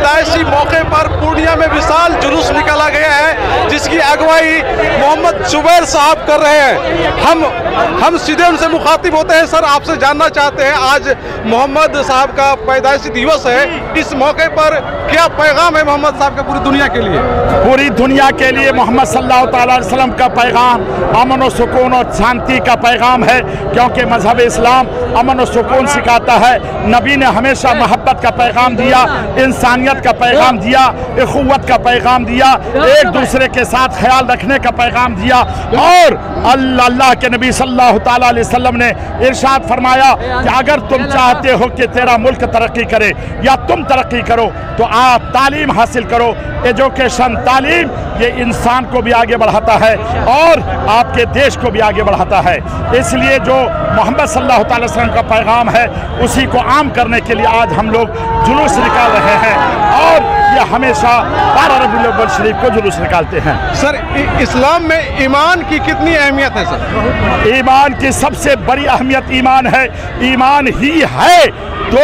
पैदाइशी मौके पर पूर्णिया में विशाल जुलूस निकाला गया है, जिसकी अगुवाई मोहम्मद जुबैर साहब कर रहे हैं। हम सीधे उनसे मुखातिब होते हैं। सर, आपसे जानना चाहते हैं, आज मोहम्मद साहब का पैदाइशी दिवस है, इस मौके पर क्या पैगाम है मोहम्मद साहब का पूरी दुनिया के लिए? पूरी दुनिया के लिए मोहम्मद सल्लल्लाहु अलैहि वसल्लम का पैगाम अमन और सुकून और शांति का पैगाम है, क्योंकि मजहब इस्लाम अमन और सुकून सिखाता है। नबी ने हमेशा मोहब्बत का पैगाम दिया, इंसानियत का पैगाम दिया, इखुवत का पैगाम दिया, एक दूसरे के साथ ख्याल रखने का पैगाम दिया। और अल्लाह के नबी सल्लल्लाहु अलैहि वसल्लम ने इरशाद फरमाया कि अगर तुम चाहते हो कि तेरा मुल्क तरक्की करे या तुम तरक्की करो तो आप तालीम हासिल करो। एजुकेशन, तालीम, ये इंसान को भी आगे बढ़ाता है और आपके देश को भी आगे बढ़ाता है। इसलिए जो मोहम्मद सल्लल्लाहु अलैहि वसल्लम का पैगाम है उसी को आम करने के लिए आज हम लोग जुलूस निकाल रहे हैं और ये हमेशा 12 रबीउल अव्वल शरीफ को जुलूस निकालते हैं। सर, इस्लाम में ईमान की कितनी अहमियत है? सर, ईमान की सबसे बड़ी अहमियत ईमान है। ईमान ही है तो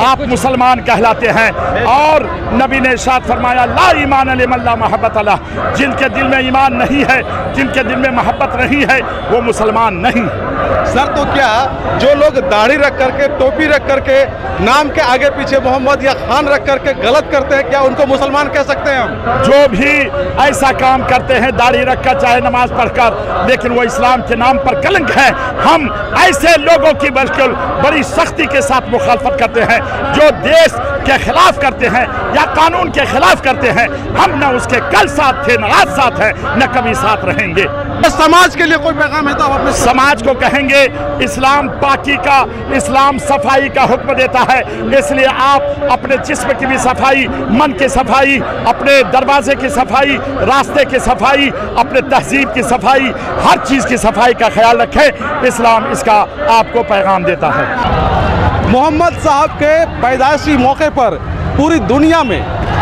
आप मुसलमान कहलाते हैं। और नबी ने इरशाद फरमाया, ला ईमान लिमन ला मोहब्बत अला, जिनके दिल में ईमान नहीं है, जिनके दिल में मोहब्बत नहीं है, वो मुसलमान नहीं। सर, तो क्या जो लोग दाढ़ी रख करके, टोपी रख करके, नाम के आगे पीछे मोहम्मद या खान रख करके गलत करते हैं, क्या उनको मुसलमान कह सकते हैं हम? जो भी ऐसा काम करते हैं दाढ़ी रखकर, चाहे नमाज पढ़कर, लेकिन वो इस्लाम के नाम पर कलंक है। हम ऐसे लोगों की बिल्कुल बड़ी सख्ती के साथ मुखालफत करते हैं जो देश के खिलाफ करते हैं या कानून के खिलाफ करते हैं। हम न उसके कल साथ थे, न आज साथ है, न कभी साथ रहेंगे। समाज के लिए कोई पैगाम है तो आप अपने समाज को कहेंगे, इस्लाम पाकी का, इस्लाम सफाई का हुक्म देता है। इसलिए आप अपने जिस्म की भी सफाई, मन की सफाई, अपने दरवाजे की सफाई, रास्ते की सफाई, अपने तहजीब की सफाई, हर चीज़ की सफाई का ख्याल रखें। इस्लाम इसका आपको पैगाम देता है। मोहम्मद साहब के पैदाइशी मौके पर पूरी दुनिया में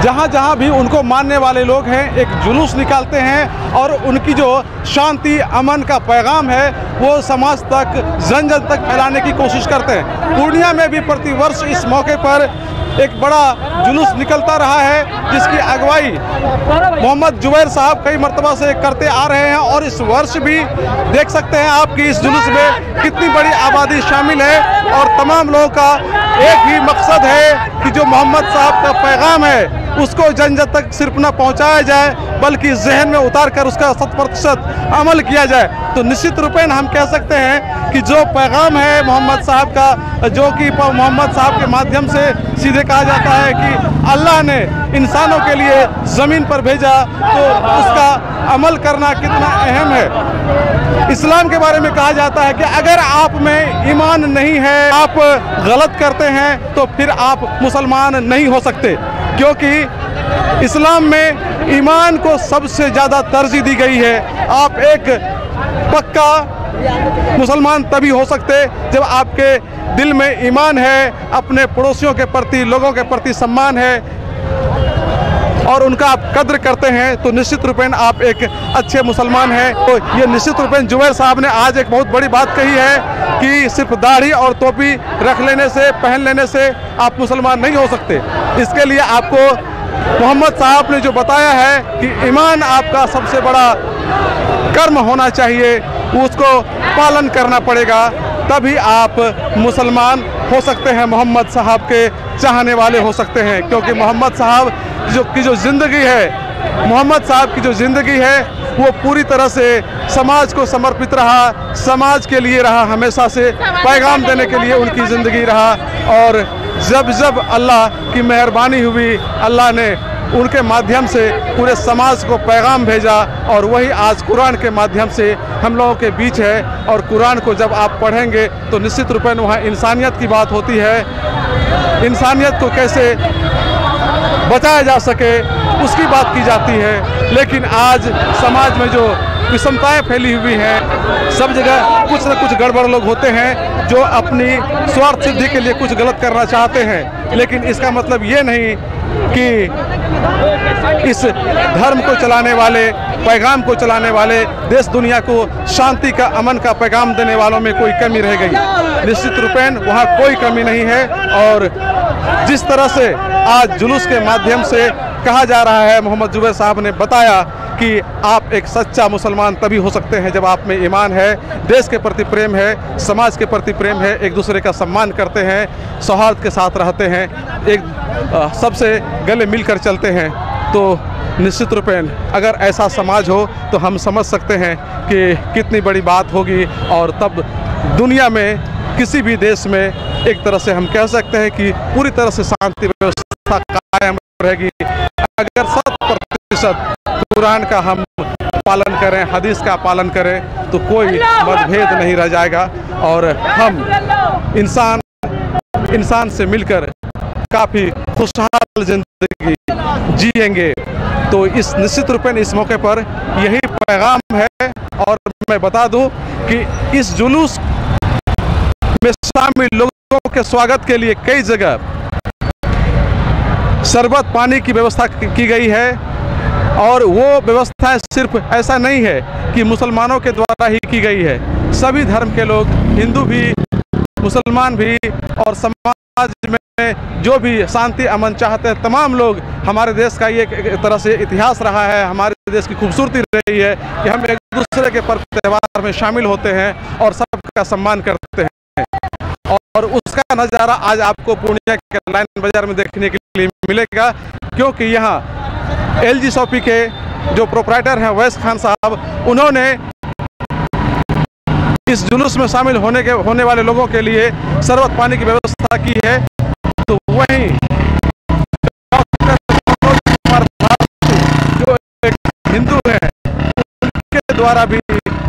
जहाँ जहाँ भी उनको मानने वाले लोग हैं, एक जुलूस निकालते हैं और उनकी जो शांति, अमन का पैगाम है वो समाज तक, जन जन तक फैलाने की कोशिश करते हैं। पूर्णिया में भी प्रतिवर्ष इस मौके पर एक बड़ा जुलूस निकलता रहा है, जिसकी अगुवाई मोहम्मद जुबैर साहब कई मरतबा से करते आ रहे हैं। और इस वर्ष भी देख सकते हैं आप कि इस जुलूस में कितनी बड़ी आबादी शामिल है और तमाम लोगों का एक ही मकसद है कि जो मोहम्मद साहब का पैगाम है उसको जन जन तक सिर्फ न पहुंचाया जाए बल्कि जहन में उतार कर उसका 100% अमल किया जाए। तो निश्चित रूपेण हम कह सकते हैं कि जो पैगाम है मोहम्मद साहब का, जो कि मोहम्मद साहब के माध्यम से सीधे कहा जाता है कि अल्लाह ने इंसानों के लिए ज़मीन पर भेजा, तो उसका अमल करना कितना अहम है। इस्लाम के बारे में कहा जाता है कि अगर आप में ईमान नहीं है, आप गलत करते हैं, तो फिर आप मुसलमान नहीं हो सकते, क्योंकि इस्लाम में ईमान को सबसे ज़्यादा तरजीह दी गई है। आप एक पक्का मुसलमान तभी हो सकते जब आपके दिल में ईमान है, अपने पड़ोसियों के प्रति, लोगों के प्रति सम्मान है और उनका आप कद्र करते हैं, तो निश्चित रूपेण आप एक अच्छे मुसलमान हैं। तो ये निश्चित रूपेण जुबैर साहब ने आज एक बहुत बड़ी बात कही है कि सिर्फ दाढ़ी और टोपी रख लेने से, पहन लेने से आप मुसलमान नहीं हो सकते। इसके लिए आपको मोहम्मद साहब ने जो बताया है कि ईमान आपका सबसे बड़ा कर्म होना चाहिए, उसको पालन करना पड़ेगा, तभी आप मुसलमान हो सकते हैं, मोहम्मद साहब के चाहने वाले हो सकते हैं। क्योंकि मोहम्मद साहब की जो ज़िंदगी है, मोहम्मद साहब की जो ज़िंदगी है वो पूरी तरह से समाज को समर्पित रहा, समाज के लिए रहा, हमेशा से पैगाम देने के लिए उनकी ज़िंदगी रहा। और जब जब अल्लाह की मेहरबानी हुई, अल्लाह ने उनके माध्यम से पूरे समाज को पैगाम भेजा और वही आज कुरान के माध्यम से हम लोगों के बीच है। और कुरान को जब आप पढ़ेंगे तो निश्चित रूप में वहाँ इंसानियत की बात होती है, इंसानियत को कैसे बचाया जा सके उसकी बात की जाती है। लेकिन आज समाज में जो विषमताएं फैली हुई हैं, सब जगह कुछ न कुछ गड़बड़ लोग होते हैं जो अपनी स्वार्थ सिद्धि के लिए कुछ गलत करना चाहते हैं। लेकिन इसका मतलब ये नहीं कि इस धर्म को चलाने वाले, पैगाम को चलाने वाले, देश दुनिया को शांति का, अमन का पैगाम देने वालों में कोई कमी रह गई। निश्चित रूपेण वहाँ कोई कमी नहीं है और जिस तरह से आज जुलूस के माध्यम से कहा जा रहा है, मोहम्मद जुबैर साहब ने बताया कि आप एक सच्चा मुसलमान तभी हो सकते हैं जब आप में ईमान है, देश के प्रति प्रेम है, समाज के प्रति प्रेम है, एक दूसरे का सम्मान करते हैं, सौहार्द के साथ रहते हैं, एक सबसे गले मिलकर चलते हैं। तो निश्चित रूपेण अगर ऐसा समाज हो तो हम समझ सकते हैं कि कितनी बड़ी बात होगी, और तब दुनिया में किसी भी देश में एक तरह से हम कह सकते हैं कि पूरी तरह से शांति व्यवस्था कायम रहेगी। अगर 100% कुरान का हम पालन करें, हदीस का पालन करें, तो कोई मतभेद नहीं रह जाएगा और हम इंसान से मिलकर काफ़ी खुशहाल जिंदगी जिएंगे। तो इस निश्चित रूप में इस मौके पर यही पैगाम है। और मैं बता दूं कि इस जुलूस में शामिल लोगों के स्वागत के लिए कई जगह शरबत पानी की व्यवस्था की गई है, और वो व्यवस्था सिर्फ ऐसा नहीं है कि मुसलमानों के द्वारा ही की गई है। सभी धर्म के लोग, हिंदू भी, मुसलमान भी, और समाज में जो भी शांति अमन चाहते हैं तमाम लोग, हमारे देश का ये एक तरह से इतिहास रहा है, हमारे देश की खूबसूरती रही है कि हम एक दूसरे के पर्व त्यौहार में शामिल होते हैं और सबका सम्मान करते हैं। और उसका नज़ारा आज आपको पूर्णिया के लाइन बाजार में देखने के लिए मिलेगा, क्योंकि यहाँ LG शॉपी के जो प्रोप्राइटर हैं वैस खान साहब, उन्होंने इस जुलूस में शामिल होने वाले लोगों के लिए शरबत पानी की व्यवस्था की है। तो वहीं डॉक्टर मनोज कुमार भारती जो एक हिंदू हैं, उनके द्वारा भी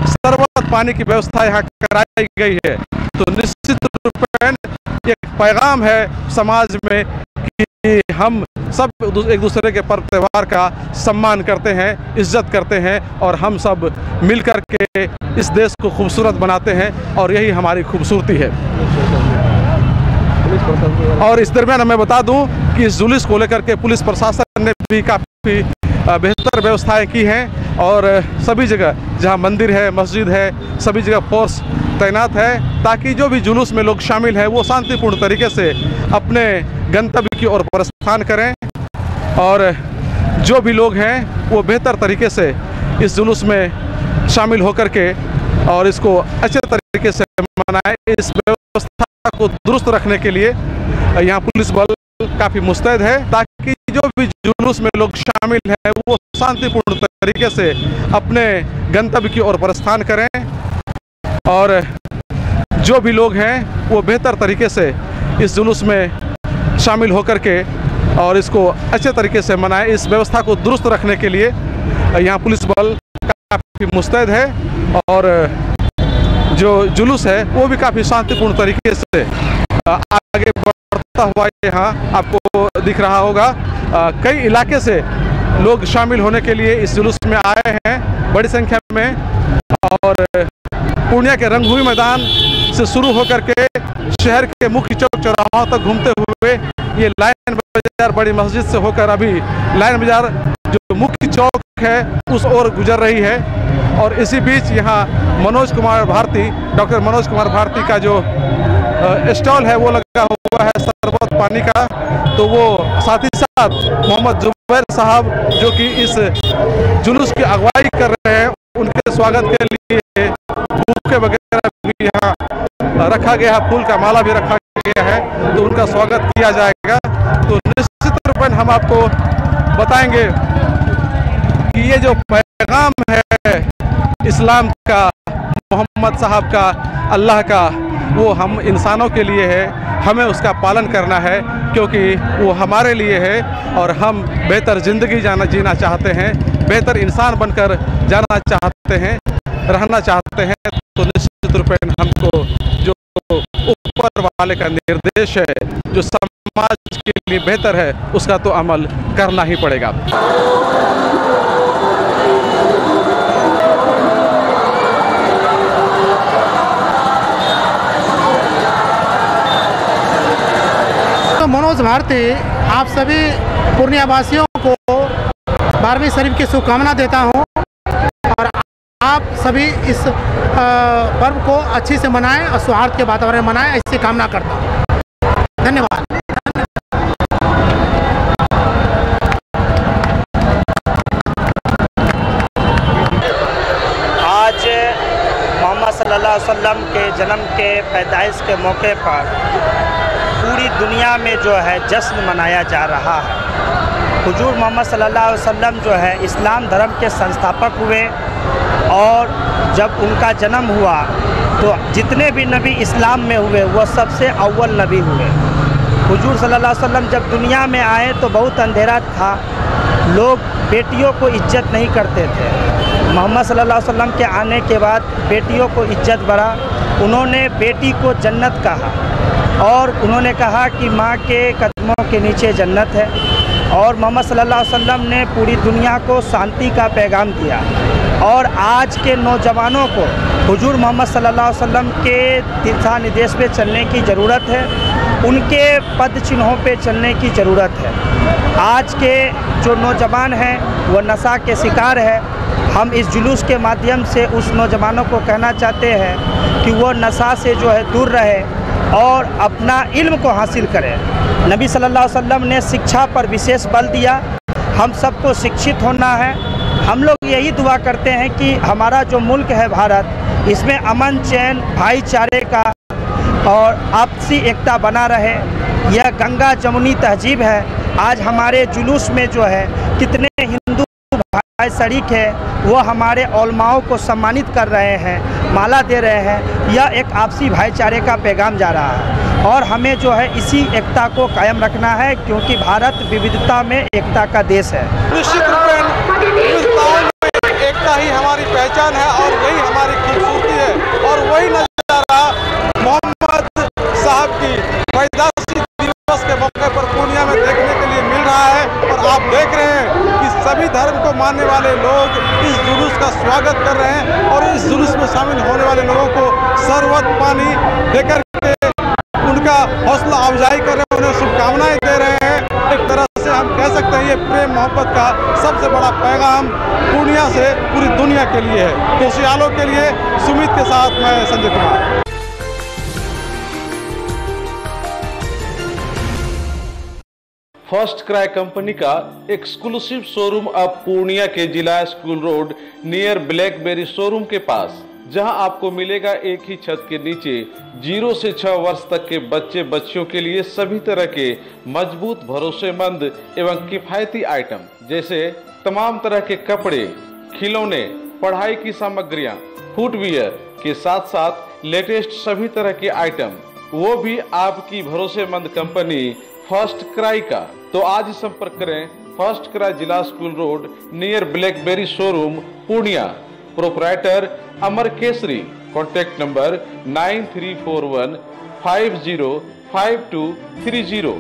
शरबत पानी की व्यवस्था यहाँ कराई गई है। तो निश्चित रूप में एक पैगाम है समाज में कि हम सब एक दूसरे के पर्व त्यौहार का सम्मान करते हैं, इज्जत करते हैं, और हम सब मिलकर के इस देश को खूबसूरत बनाते हैं, और यही हमारी खूबसूरती है। और इस दरमियान मैं बता दूं कि इस जुलूस को लेकर के पुलिस प्रशासन ने भी काफ़ी बेहतर व्यवस्थाएं की हैं, और सभी जगह जहां मंदिर है, मस्जिद है, सभी जगह फोर्स तैनात है, ताकि जो भी जुलूस में लोग शामिल हैं वो शांतिपूर्ण तरीके से अपने गंतव्य की ओर प्रस्थान करें, और जो भी लोग हैं वो बेहतर तरीके से इस जुलूस में शामिल होकर के और इसको अच्छे तरीके से मनाएं। इस व्यवस्था को दुरुस्त रखने के लिए यहाँ पुलिस बल काफ़ी मुस्तैद है, ताकि जो भी जुलूस में लोग शामिल हैं वो शांतिपूर्ण तरीके से अपने गंतव्य की ओर प्रस्थान करें, और जो भी लोग हैं वो बेहतर तरीके से इस जुलूस में शामिल होकर के और इसको अच्छे तरीके से मनाएं। इस व्यवस्था को दुरुस्त रखने के लिए यहाँ पुलिस बल काफ़ी मुस्तैद है, और जो जुलूस है वो भी काफ़ी शांतिपूर्ण तरीके से आगे बढ़ता हुआ यहाँ आपको दिख रहा होगा। कई इलाके से लोग शामिल होने के लिए इस जुलूस में आए हैं बड़ी संख्या में, और पूर्णिया के रंगभूमि मैदान से शुरू होकर के शहर के मुख्य चौक चौराहों तक घूमते हुए ये लाइन बाजार बड़ी मस्जिद से होकर अभी लाइन बाजार जो मुख्य चौक है उस ओर गुजर रही है। और इसी बीच यहाँ मनोज कुमार भारती, डॉक्टर मनोज कुमार भारती का जो स्टॉल है वो लगा हुआ है शरबत पानी का। तो वो साथ ही साथ मोहम्मद जुबैर साहब जो कि इस जुलूस की अगुवाई कर रहे हैं, उनके स्वागत के लिए बुके वगैरह भी यहाँ रखा गया है, फूल का माला भी रखा गया है, तो उनका स्वागत किया जाएगा। तो निश्चित रूप में हम आपको बताएंगे कि ये जो पैगाम है इस्लाम का, मोहम्मद साहब का, अल्लाह का, वो हम इंसानों के लिए है, हमें उसका पालन करना है, क्योंकि वो हमारे लिए है और हम बेहतर ज़िंदगी जीना चाहते हैं, बेहतर इंसान बनकर जाना चाहते हैं, रहना चाहते हैं। तो निश्चित रूप में हमको जो ऊपर वाले का निर्देश है, जो समाज के लिए बेहतर है, उसका तो अमल करना ही पड़ेगा। मनोज भारती आप सभी पूर्णिया वासियों को 12वीं शरीफ की शुभकामना देता हूं, और आप सभी इस पर्व को अच्छे से मनाएं और सौहार्द के वातावरण में मनाएं, ऐसी कामना करता हूं। धन्यवाद। सल्लल्लाहु अलैहि वसल्लम के जन्म के पैदाइश के मौके पर पूरी दुनिया में जो है जश्न मनाया जा रहा है। हुजूर मोहम्मद सल्लल्लाहु अलैहि वसल्लम जो है इस्लाम धर्म के संस्थापक हुए और जब उनका जन्म हुआ तो जितने भी नबी इस्लाम में हुए वह सबसे अव्वल नबी हुए। हुजूर सल्लल्लाहु अलैहि वसल्लम जब दुनिया में आए तो बहुत अंधेरा था, लोग बेटियों को इज्जत नहीं करते थे। मोहम्मद सल्लल्लाहु अलैहि वसल्लम के आने के बाद बेटियों को इज्जत बढ़ा। उन्होंने बेटी को जन्नत कहा और उन्होंने कहा कि माँ के कदमों के नीचे जन्नत है। और मोहम्मद सल्लल्लाहु अलैहि वसल्लम ने पूरी दुनिया को शांति का पैगाम दिया। और आज के नौजवानों को हुजूर मोहम्मद सल्लल्लाहु अलैहि वसल्म के दिशा निर्देश पे चलने की ज़रूरत है, उनके पद चिन्हों पे चलने की ज़रूरत है। आज के जो नौजवान हैं वो नशा के शिकार है। हम इस जुलूस के माध्यम से उस नौजवानों को कहना चाहते हैं कि वो नशा से जो है दूर रहे और अपना इल्म को हासिल करें। नबी सल्लल्लाहु अलैहि वसल्लम ने शिक्षा पर विशेष बल दिया। हम सबको शिक्षित होना है। हम लोग यही दुआ करते हैं कि हमारा जो मुल्क है भारत, इसमें अमन चैन भाईचारे का और आपसी एकता बना रहे। यह गंगा जमुनी तहजीब है। आज हमारे जुलूस में जो है कितने हिंदू भाई शरीक है, वो हमारे उलमाओं को सम्मानित कर रहे हैं, माला दे रहे हैं। यह एक आपसी भाईचारे का पैगाम जा रहा है और हमें जो है इसी एकता को कायम रखना है, क्योंकि भारत विविधता में एकता का देश है। निश्चित रूप विविधताओं में एकता ही हमारी पहचान है और यही हमारी खूबसूरती है। और वही नज़ारा मोहम्मद साहब की पैदाइशी दिवस के मौके पर पूर्णिया में देखने के लिए मिल रहा है। और आप देख रहे हैं कि सभी धर्म को मानने वाले लोग इस जुलूस का स्वागत कर रहे हैं और इस जुलूस में शामिल होने वाले लोगों को शरबत पानी देकर के उनका हौसला अफजाई कर रहे हैं, उन्हें शुभकामनाएं दे रहे हैं। एक तरह से हम कह सकते हैं ये प्रेम मोहब्बत का सबसे बड़ा पैगाम पूर्णिया से पूरी दुनिया के लिए है। खुशहालों के लिए सुमित के साथ मैं Sanjay Kumar. First cry company का एक्सक्लूसिव शोरूम अब पूर्णिया के जिला school road near BlackBerry showroom के पास, जहां आपको मिलेगा एक ही छत के नीचे 0 से 6 वर्ष तक के बच्चे बच्चियों के लिए सभी तरह के मजबूत भरोसेमंद एवं किफायती आइटम, जैसे तमाम तरह के कपड़े, खिलौने, पढ़ाई की सामग्रियां, फुटवियर के साथ साथ लेटेस्ट सभी तरह के आइटम, वो भी आपकी भरोसेमंद कंपनी फर्स्ट क्राई का। तो आज संपर्क करें फर्स्ट क्राई जिला school road near BlackBerry showroom Purnia. Proprietor Amar Kesari. Contact number 9341 505230।